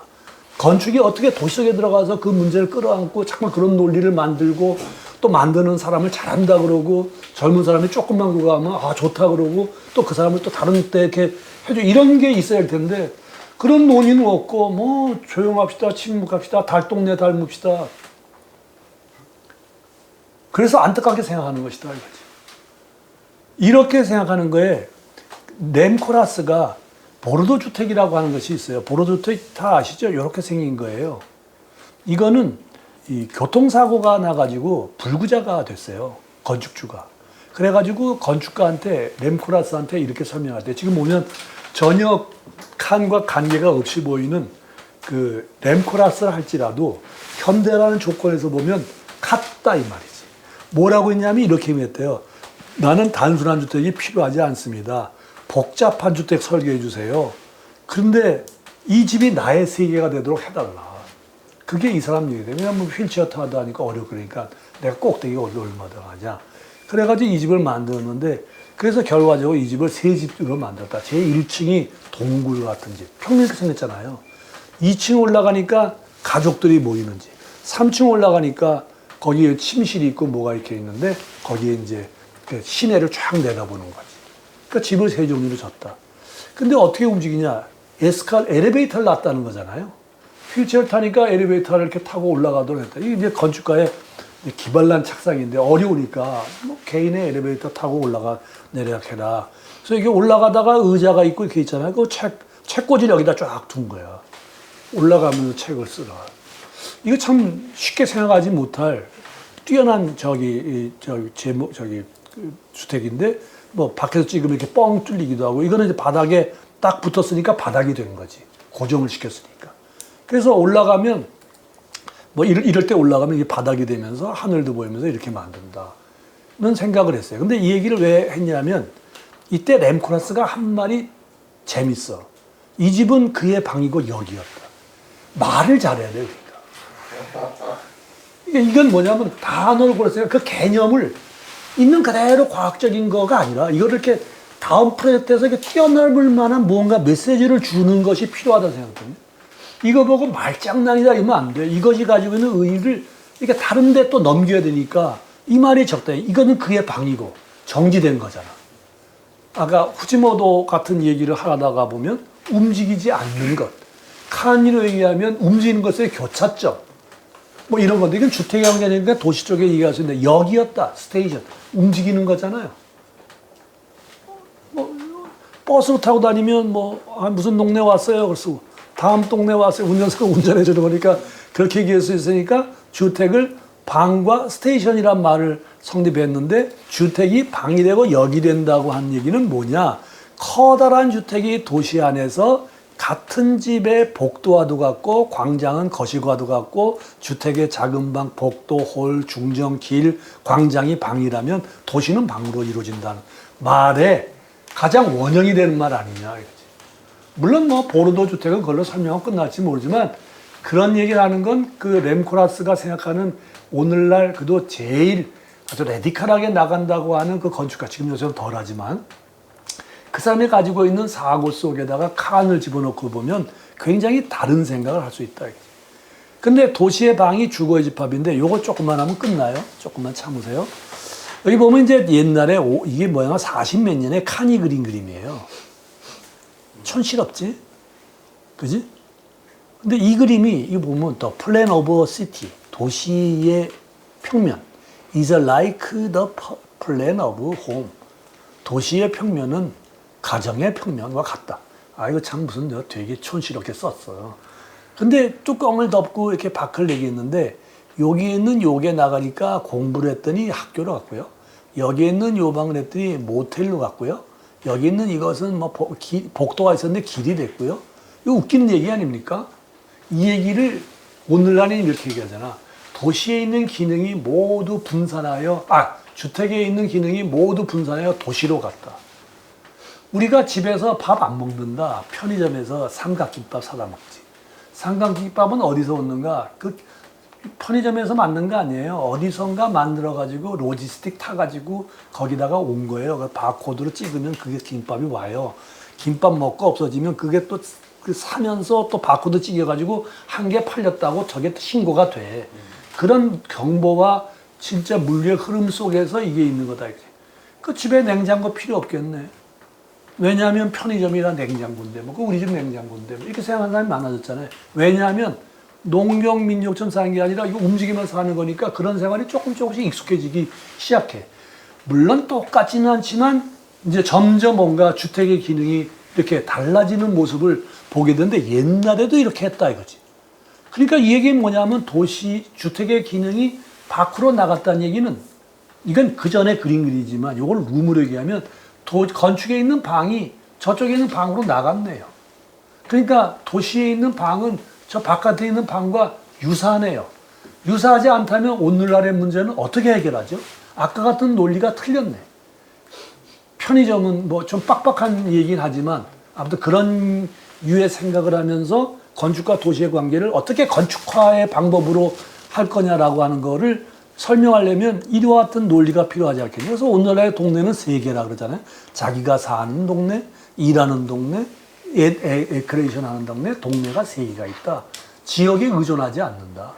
[SPEAKER 1] 건축이 어떻게 도시 속에 들어가서 그 문제를 끌어안고 자꾸 그런 논리를 만들고 또 만드는 사람을 잘한다 그러고 젊은 사람이 조금만 그거 하면 좋다 그러고 또 그 사람을 또 다른 때 이렇게 해줘 이런 게 있어야 할 텐데 그런 논의는 없고 뭐 조용합시다 침묵합시다 달동네 닮읍시다. 그래서 안타깝게 생각하는 것이다 이거지. 이렇게 생각하는 거에 렘코라스가 보르도 주택이라고 하는 것이 있어요. 보르도 주택 다 아시죠? 이렇게 생긴 거예요. 이거는 이 교통사고가 나가지고 불구자가 됐어요. 건축주가. 그래가지고 건축가한테 렘코라스한테 이렇게 설명할 때 지금 보면 전혀 칸과 관계가 없이 보이는 그 렘코라스를 할지라도 현대라는 조건에서 보면 같다 이 말이지. 뭐라고 했냐면 이렇게 했대요. 나는 단순한 주택이 필요하지 않습니다. 복잡한 주택 설계해 주세요. 그런데 이 집이 나의 세계가 되도록 해달라. 그게 이 사람 얘기예요. 왜냐면 휠체어 타다 하니까 어려워. 그러니까 내가 꼭대기가 얼마나 하냐. 그래가지고 이 집을 만들었는데, 그래서 결과적으로 이 집을 세 집으로 만들었다. 제 1층이 동굴 같은 집. 평면 이렇게 생겼잖아요. 2층 올라가니까 가족들이 모이는 집. 3층 올라가니까 거기에 침실이 있고 뭐가 이렇게 있는데, 거기에 이제 그 시내를 쫙 내다보는 거지. 그러니까 집을 세 종류로 졌다. 근데 어떻게 움직이냐? 엘리베이터를 놨다는 거잖아요. 휠체어 타니까 엘리베이터를 이렇게 타고 올라가도록 했다. 이게 이제 건축가의 기발난 착상인데 어려우니까 뭐 개인의 엘리베이터 타고 내려가라. 그래서 이게 올라가다가 의자가 있고 이렇게 있잖아요. 그 책꽂이를 여기다 쫙 둔 거야. 올라가면서 책을 쓰라. 이거 참 쉽게 생각하지 못할 뛰어난 주택인데, 뭐 밖에서 찍으면 이렇게 뻥 뚫리기도 하고, 이거는 이제 바닥에 딱 붙었으니까 바닥이 된 거지. 고정을 시켰으니까. 그래서 올라가면, 뭐 이럴 때 올라가면 이게 바닥이 되면서 하늘도 보이면서 이렇게 만든다는 생각을 했어요. 근데 이 얘기를 왜 했냐면, 이때 램코라스가 한 말이 재밌어. 이 집은 그의 방이고 여기였다. 말을 잘해야 돼, 그러니까. 이건 뭐냐면 단어를 골랐어요. 그 개념을 있는 그대로 과학적인 거가 아니라 이거를 이렇게 다음 프로젝트에서 이렇게 뛰어넘을 만한 뭔가 메시지를 주는 것이 필요하다고 생각합니다. 이거 보고 말장난이다 이러면 안 돼. 이것이 가지고 있는 의의를 이렇게 다른 데 또 넘겨야 되니까 이 말이 적다. 이거는 그의 방이고 정지된 거잖아. 아까 후지모도 같은 얘기를 하다가 보면 움직이지 않는 것. 칸이로 얘기하면 움직이는 것의 교차점. 뭐 이런 건데, 이건 주택의 경제니까 도시 쪽에 얘기할 수 있는데, 여기였다, 스테이션. 움직이는 거잖아요. 뭐, 버스로 타고 다니면 무슨 동네 왔어요. 그래서 다음 동네 왔어요. 운전사가 운전해 주는 거니까 그렇게 얘기할 수 있으니까 주택을 방과 스테이션이란 말을 성립했는데, 주택이 방이 되고 역이 된다고 한 얘기는 뭐냐? 커다란 주택이 도시 안에서 같은 집에 복도와도 같고 광장은 거실과도 같고 주택의 작은 방, 복도, 홀, 중정, 길, 광장이 방이라면 도시는 방으로 이루어진다는 말에 가장 원형이 되는 말 아니냐 이거지. 물론 뭐 보르도 주택은 그걸로 설명하고 끝날지 모르지만, 그런 얘기를 하는 건 그 램코라스가 생각하는 오늘날 그도 제일 아주 레디컬하게 나간다고 하는 그 건축가, 지금 요새는 덜하지만 그 사람이 가지고 있는 사고 속에다가 칸을 집어넣고 보면 굉장히 다른 생각을 할 수 있다. 근데 도시의 방이 주거의 집합인데 요거 조금만 하면 끝나요. 조금만 참으세요. 여기 보면 이제 옛날에 이게 뭐야, 40몇 년에 칸이 그린 그림이에요. 촌스럽지? 그지? 근데 이 그림이, 이거 보면 The Plan of a City, 도시의 평면 is like the plan of home. 도시의 평면은 가정의 평면과 같다. 아, 이거 참 무슨 내가 되게 촌스럽게 썼어요. 근데 뚜껑을 덮고 이렇게 밖을 얘기했는데, 여기 있는 요게 나가니까 공부를 했더니 학교로 갔고요. 여기 있는 요 방을 했더니 모텔로 갔고요. 여기 있는 이것은 뭐 복도가 있었는데 길이 됐고요. 이거 웃기는 얘기 아닙니까? 이 얘기를 오늘날에는 이렇게 얘기하잖아. 도시에 있는 기능이 모두 분산하여, 주택에 있는 기능이 모두 분산하여 도시로 갔다. 우리가 집에서 밥 안 먹는다. 편의점에서 삼각김밥 사다 먹지. 삼각김밥은 어디서 얻는가? 그 편의점에서 만든 거 아니에요. 어디선가 만들어가지고 로지스틱 타가지고 거기다가 온 거예요. 바코드로 찍으면 그게 김밥이 와요. 김밥 먹고 없어지면 그게 또 사면서 또 바코드 찍어가지고 한 개 팔렸다고 저게 신고가 돼. 그런 경보와 진짜 물리의 흐름 속에서 이게 있는 거다. 이렇게. 그 집에 냉장고 필요 없겠네. 왜냐하면 편의점이라 냉장고인데, 뭐, 우리 집 냉장고인데, 뭐 이렇게 생각하는 사람이 많아졌잖아요. 왜냐하면 농경민족처럼 사는 게 아니라 이거 움직이면서 사는 거니까 그런 생활이 조금씩 익숙해지기 시작해. 물론 똑같지는 않지만 이제 점점 뭔가 주택의 기능이 이렇게 달라지는 모습을 보게 되는데, 옛날에도 이렇게 했다 이거지. 그러니까 이 얘기는 뭐냐면 주택의 기능이 밖으로 나갔다는 얘기는, 이건 그 전에 그린 글이지만 이걸 룸으로 얘기하면 건축에 있는 방이 저쪽에 있는 방으로 나갔네요. 그러니까 도시에 있는 방은 저 바깥에 있는 방과 유사하네요. 유사하지 않다면 오늘날의 문제는 어떻게 해결하죠? 아까 같은 논리가 틀렸네. 편의점은 뭐 좀 빡빡한 얘기긴 하지만 아무튼 그런 유의 생각을 하면서 건축과 도시의 관계를 어떻게 건축화의 방법으로 할 거냐라고 하는 거를 설명하려면 이와 같은 논리가 필요하지 않겠냐. 그래서 오늘날의 동네는 세 개라 그러잖아요. 자기가 사는 동네, 일하는 동네, 에크레이션 하는 동네, 동네가 세 개가 있다. 지역에 의존하지 않는다.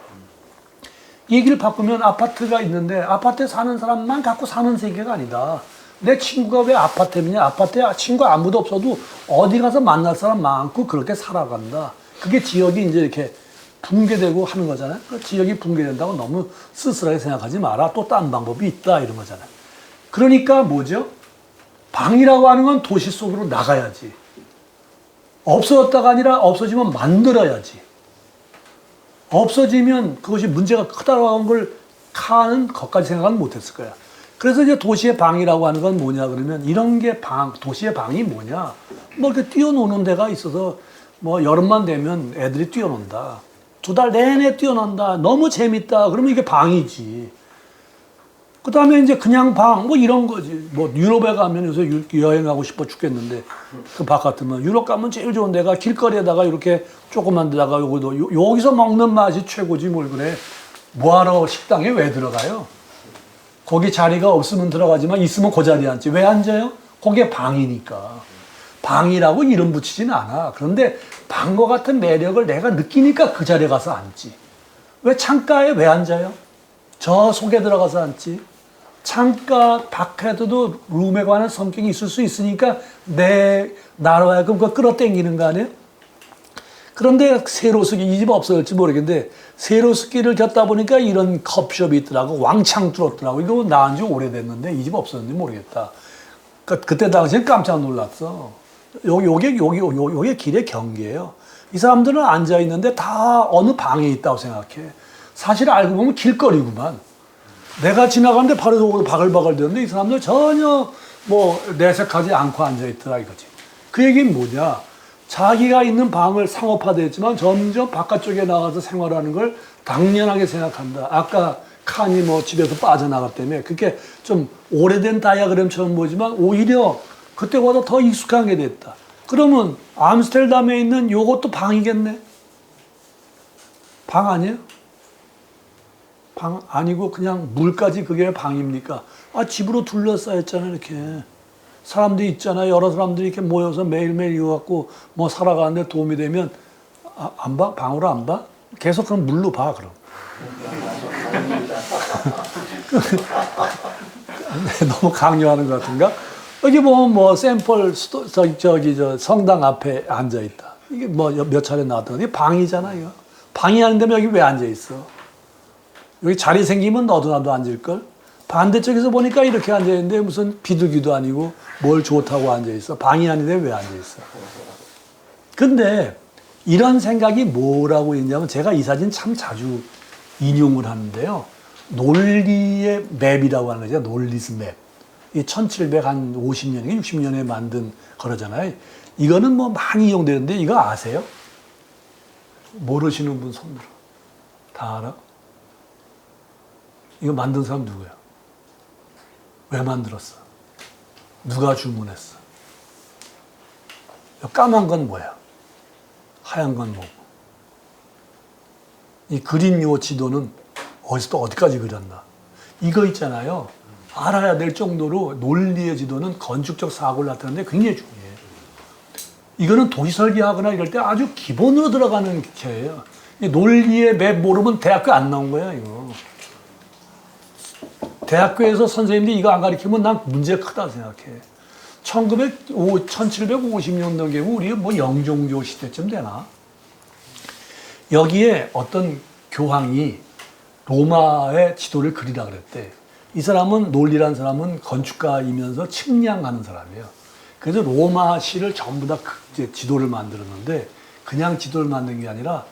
[SPEAKER 1] 얘기를 바꾸면 아파트가 있는데 아파트에 사는 사람만 갖고 사는 세계가 아니다. 내 친구가 왜 아파트에 있냐? 아파트에 친구 아무도 없어도 어디 가서 만날 사람 많고 그렇게 살아간다. 그게 지역이 이제 이렇게 붕괴되고 하는 거잖아요. 그 지역이 붕괴된다고 너무 쓸쓸하게 생각하지 마라. 또 딴 방법이 있다. 이런 거잖아요. 그러니까 뭐죠? 방이라고 하는 건 도시 속으로 나가야지. 없어졌다가 아니라 없어지면 만들어야지. 없어지면 그것이 문제가 크다라는 걸 카는 것까지 생각은 못했을 거야. 그래서 이제 도시의 방이라고 하는 건 뭐냐 그러면 이런 게 도시의 방이 뭐냐? 뭐 이렇게 뛰어노는 데가 있어서 뭐 여름만 되면 애들이 뛰어논다. 2달 내내 뛰어논다. 너무 재밌다. 그러면 이게 방이지. 그 다음에 이제 그냥 방, 뭐 이런 거지. 뭐 유럽에 가면 요새 여행하고 싶어 죽겠는데 그 바깥으면 유럽 가면 제일 좋은 데가 길거리에다가 이렇게 조그만 데다가 여기서 먹는 맛이 최고지 뭘 그래. 뭐하러 식당에 왜 들어가요? 거기 자리가 없으면 들어가지만 있으면 그 자리에 앉지. 왜 앉아요? 거기에 방이니까. 방이라고 이름 붙이진 않아. 그런데 방과 같은 매력을 내가 느끼니까 그 자리에 가서 앉지. 왜 창가에 왜 앉아요? 저 속에 들어가서 앉지. 창가 밖에도 룸에 관한 성격이 있을 수 있으니까 나로 하여금 그거 끌어당기는 거 아니에요? 그런데 세로스키, 이 집 없어질지 모르겠는데 세로스키를 겪다 보니까 이런 컵숍이 있더라고. 왕창 뚫었더라고. 이거 나온 지 오래됐는데 이 집 없어졌는지 모르겠다. 그때 당시엔 깜짝 놀랐어. 요게 길의 경계예요. 이 사람들은 앉아 있는데 다 어느 방에 있다고 생각해. 사실 알고 보면 길거리구만. 내가 지나가는데 바로 저기로 바글바글 되는데 이 사람들 전혀 뭐 내색하지 않고 앉아 있더라 이거지. 그 얘기는 뭐냐? 자기가 있는 방을 상업화됐지만 점점 바깥쪽에 나가서 생활하는 걸 당연하게 생각한다. 아까 칸이 뭐 집에서 빠져나갔다며. 그게 좀 오래된 다이아그램처럼 보이지만 오히려 그때보다 더 익숙한 게 됐다. 그러면 암스테르담에 있는 요것도 방이겠네? 방 아니에요? 방 아니고 그냥 물까지 그게 방입니까? 아, 집으로 둘러싸였잖아요, 이렇게. 사람들이 있잖아요. 여러 사람들이 이렇게 모여서 매일매일 이거 갖고 뭐 살아가는데 도움이 되면 안 봐? 방으로 안 봐? 계속 그럼 물로 봐, 그럼. 너무 강요하는 것 같은가? 여기 보면 뭐 샘플 성당 앞에 앉아 있다. 이게 뭐 몇 차례 나왔던 게 방이잖아, 이거. 방이 아닌데 여기 왜 앉아 있어? 여기 자리 생기면 너도 나도 앉을걸? 반대쪽에서 보니까 이렇게 앉아있는데 무슨 비둘기도 아니고 뭘 좋다고 앉아있어. 방이 아닌데 왜 앉아있어. 근데 이런 생각이 뭐라고 있냐면 제가 이 사진 참 자주 인용을 하는데요. 논리의 맵이라고 하는 거죠. 논리스 맵. 이 1750년에 60년에 만든 거라잖아요. 이거는 뭐 많이 이용되는데 이거 아세요? 모르시는 분 손 들어. 다 알아? 이거 만든 사람 누구야? 왜 만들었어? 누가 주문했어? 까만 건 뭐야? 하얀 건 뭐고? 이 그린 요 지도는 어디서 또 어디까지 그렸나? 이거 있잖아요. 알아야 될 정도로 논리의 지도는 건축적 사고를 나타내는데 굉장히 중요해요. 이거는 도시 설계하거나 이럴 때 아주 기본으로 들어가는 기체예요. 이 논리의 맵 모르면 대학교 안 나온 거야, 이거. 대학교에서 선생님들이 이거 안 가르치면 난 문제가 크다고 생각해. 1750년도 경우 우리 뭐 영종교 시대쯤 되나? 여기에 어떤 교황이 로마의 지도를 그리라 그랬대. 이 사람은 논리라는 사람은 건축가이면서 측량하는 사람이에요. 그래서 로마시를 전부 다 지도를 만들었는데 그냥 지도를 만든 게 아니라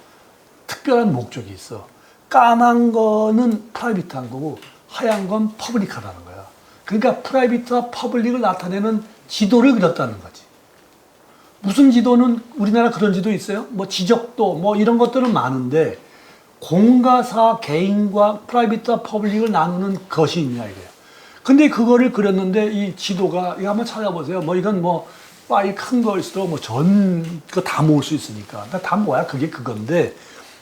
[SPEAKER 1] 특별한 목적이 있어. 까만 거는 프라이빗한 거고 하얀 건 퍼블릭하다는 거야. 그러니까 프라이빗와 퍼블릭을 나타내는 지도를 그렸다는 거지. 무슨 지도는 우리나라 그런 지도 있어요? 뭐 지적도 뭐 이런 것들은 많은데 공가사 개인과 프라이빗와 퍼블릭을 나누는 것이 있냐 이거예요. 근데 그거를 그렸는데 이 지도가 이거 한번 찾아보세요. 뭐 이건 뭐 파일 큰 거일수록 뭐 전 그거 다 모을 수 있으니까. 다 뭐야? 그게 그건데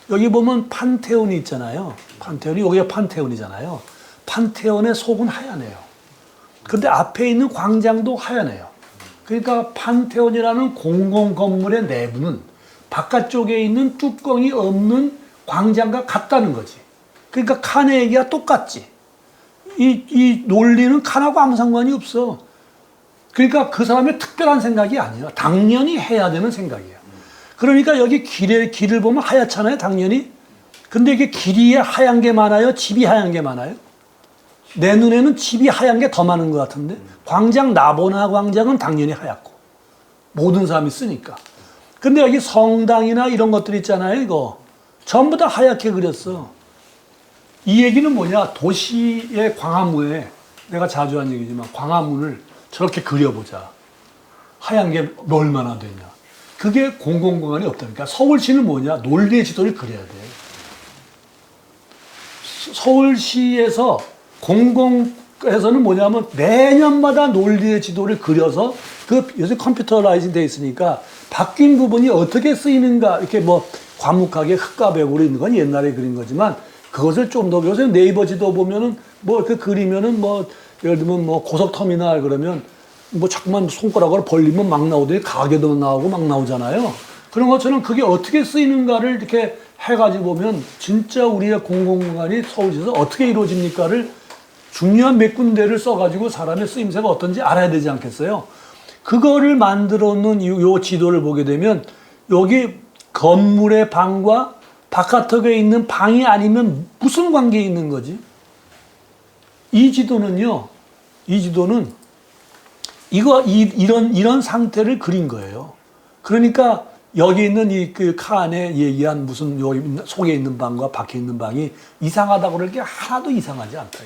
[SPEAKER 1] 여기 보면 판테온이 있잖아요. 판테온이 여기가 판테온이잖아요. 판테온의 속은 하얀해요. 근데 앞에 있는 광장도 하얀해요. 그러니까 판테온이라는 공공 건물의 내부는 바깥쪽에 있는 뚜껑이 없는 광장과 같다는 거지. 그러니까 칸의 얘기가 똑같지. 이 논리는 칸하고 아무 상관이 없어. 그러니까 그 사람의 특별한 생각이 아니야. 당연히 해야 되는 생각이야. 그러니까 여기 길을 보면 하얗잖아요, 당연히. 근데 이게 길이 하얀 게 많아요? 집이 하얀 게 많아요? 내 눈에는 집이 하얀 게 더 많은 것 같은데. 광장, 나보나 광장은 당연히 하얗고. 모든 사람이 쓰니까. 근데 여기 성당이나 이런 것들 있잖아요, 이거. 전부 다 하얗게 그렸어. 이 얘기는 뭐냐? 도시의 광화문에, 내가 자주 한 얘기지만, 광화문을 저렇게 그려보자. 하얀 게 얼마나 되냐. 그게 공공공간이 없다니까. 서울시는 뭐냐? 논리의 지도를 그려야 돼. 서울시에서 공공에서는 뭐냐면 매년마다 논리의 지도를 그려서 요새 컴퓨터라이징 돼 있으니까 바뀐 부분이 어떻게 쓰이는가 이렇게 뭐 과묵하게 흙과 벽으로 있는 건 옛날에 그린 거지만 그것을 좀 더 요새 네이버 지도 보면은 뭐 그 그리면은 뭐 예를 들면 뭐 고속터미널 그러면 뭐 자꾸만 손가락으로 벌리면 막 나오더니 가게도 나오고 막 나오잖아요. 그런 것처럼 그게 어떻게 쓰이는가를 이렇게 해가지고 보면 진짜 우리의 공공공간이 서울시에서 어떻게 이루어집니까를 중요한 몇 군데를 써가지고 사람의 쓰임새가 어떤지 알아야 되지 않겠어요? 그거를 만들어 놓은 요 지도를 보게 되면 여기 건물의 방과 바깥쪽에 있는 방이 아니면 무슨 관계에 있는 거지? 이 지도는 이런 상태를 그린 거예요. 그러니까 여기 있는 그 칸에 얘기한 무슨 여기 속에 있는 방과 밖에 있는 방이 이상하다고 그럴 게 하나도 이상하지 않다.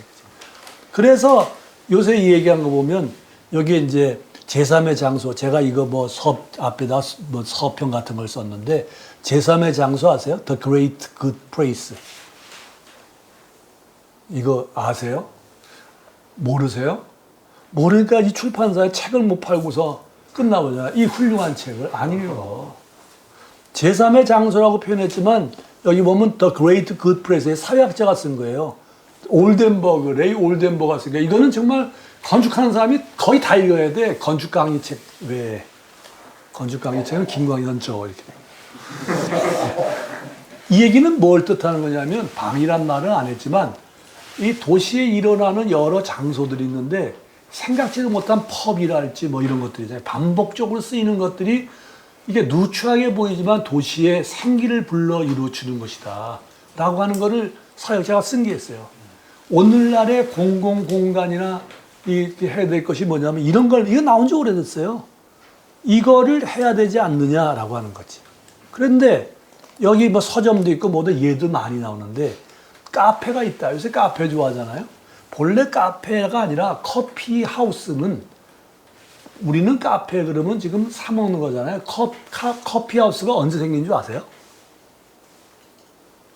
[SPEAKER 1] 그래서 요새 얘기한 거 보면 여기에 이제 제3의 장소, 제가 이거 뭐 앞에다 뭐 서평 같은 걸 썼는데 제3의 장소 아세요? The Great Good Place. 이거 아세요? 모르세요? 모르니까 이 출판사에 책을 못 팔고서 끝나보잖아요. 이 훌륭한 책을. 아니에요. 제3의 장소라고 표현했지만 여기 보면 The Great Good Place의 사회학자가 쓴 거예요. 레이 올덴버그가 쓴 거예요. 이거는 정말 건축하는 사람이 거의 다 읽어야 돼. 건축 강의 책 외에. 건축 강의 책은 김광현 저 이렇게. 이 얘기는 뭘 뜻하는 거냐면 방이란 말은 안 했지만 이 도시에 일어나는 여러 장소들이 있는데 생각지도 못한 펍이랄지 뭐 이런 것들이잖아요. 반복적으로 쓰이는 것들이 이게 누추하게 보이지만 도시의 생기를 불러 이루어주는 것이다. 라고 하는 거를 사역자가 쓴 게 있어요. 오늘날의 공공공간이나 해야 될 것이 뭐냐면 이거 나온 지 오래됐어요. 이거를 해야 되지 않느냐라고 하는 거지. 그런데 여기 뭐 서점도 있고 뭐도 얘도 많이 나오는데 카페가 있다. 요새 카페 좋아하잖아요. 본래 카페가 아니라 커피 하우스는 우리는 카페 그러면 지금 사 먹는 거잖아요. 커피 하우스가 언제 생긴 줄 아세요?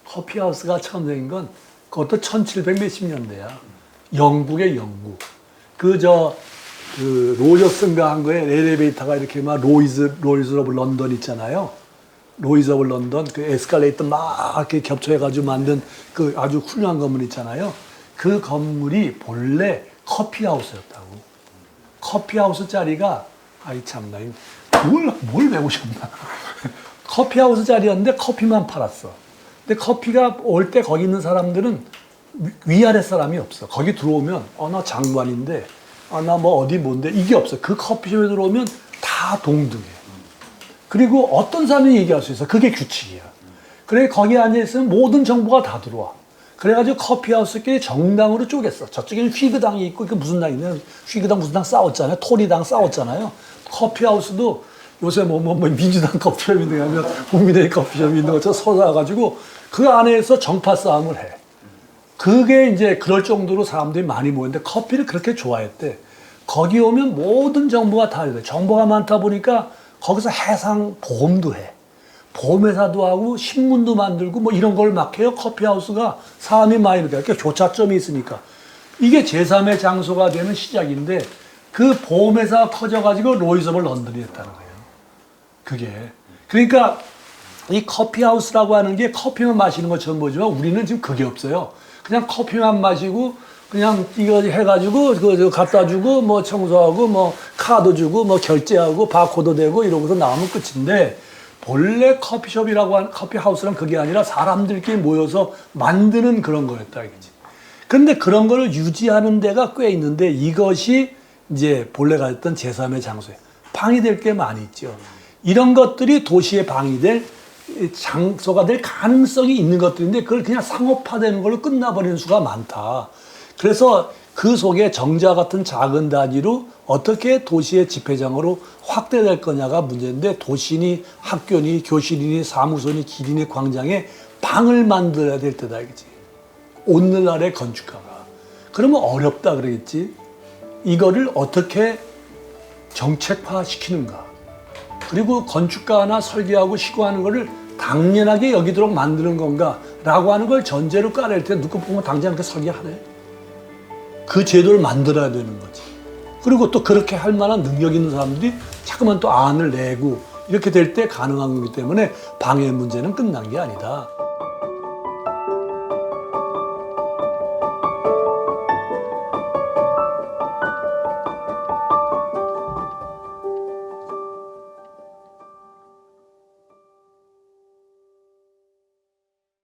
[SPEAKER 1] 커피 하우스가 처음 생긴 건 그것도 1700 몇십 년대야. 영국의 영국. 로저슨가 한 거에 엘리베이터가 이렇게 막 로이즈 오브 런던 있잖아요. 로이즈 오브 런던 그 에스컬레이터 막 이렇게 겹쳐해가지고 만든 그 아주 훌륭한 건물 있잖아요. 그 건물이 본래 커피 하우스였다고. 커피 하우스 자리가 아이 참나 뭘 배우셨나? 커피 하우스 자리였는데 커피만 팔았어. 근데 커피가 올 때 거기 있는 사람들은 위아래 사람이 없어. 거기 들어오면 나 장관인데 나 뭐 어디 뭔데 이게 없어. 그 커피숍에 들어오면 다 동등해. 그리고 어떤 사람이 얘기할 수 있어. 그게 규칙이야. 그래 거기 앉아있으면 모든 정보가 다 들어와. 그래가지고 커피하우스끼리 정당으로 쪼갰어. 저쪽에는 휘그당이 있고 그 무슨 당이냐. 휘그당 무슨 당 싸웠잖아요. 토리당 싸웠잖아요. 커피하우스도 요새 민주당 커피숍이 있는 게 아니라 국민의힘 커피숍이 있는 것처럼 서사가지고 그 안에서 정파 싸움을 해. 그게 이제 그럴 정도로 사람들이 많이 모였는데 커피를 그렇게 좋아했대. 거기 오면 모든 정보가 다 있어요. 정보가 많다 보니까 거기서 해상 보험도 해. 보험회사도 하고 신문도 만들고 뭐 이런 걸 막 해요. 커피하우스가 사람이 많이 이렇게 교차점이 있으니까. 이게 제3의 장소가 되는 시작인데 그 보험회사가 커져가지고 로이즈업을 런던이 했다는 거예요. 그게. 그러니까 이 커피하우스라고 하는 게 커피만 마시는 것처럼 보지만 우리는 지금 그게 없어요. 그냥 커피만 마시고 그냥 이거 해가지고 그거 갖다 주고 뭐 청소하고 뭐 카드 주고 뭐 결제하고 바코드 대고 이러고서 나오면 끝인데 본래 커피숍이라고 하는 커피하우스는 그게 아니라 사람들끼리 모여서 만드는 그런 거였다 이거지. 그런데 그런 거를 유지하는 데가 꽤 있는데 이것이 이제 본래가 있던 제3의 장소에 방해될 게 많이 있죠. 이런 것들이 도시에 방해될 장소가 될 가능성이 있는 것들인데 그걸 그냥 상업화되는 걸로 끝나버리는 수가 많다. 그래서 그 속에 정자 같은 작은 단위로 어떻게 도시의 집회장으로 확대될 거냐가 문제인데 도시니 학교니 교실이니 사무소니 길이니 광장에 방을 만들어야 될 때다 이거지. 오늘날의 건축가가. 그러면 어렵다 그러겠지. 이거를 어떻게 정책화 시키는가. 그리고 건축가나 설계하고 시공하는 거를 당연하게 여기도록 만드는 건가 라고 하는 걸 전제로 깔을 때 누구 보면 당장 그렇게 설계하네. 그 제도를 만들어야 되는 거지. 그리고 또 그렇게 할 만한 능력 있는 사람들이 자꾸만 또 안을 내고 이렇게 될 때 가능한 거기 때문에 방해 문제는 끝난 게 아니다.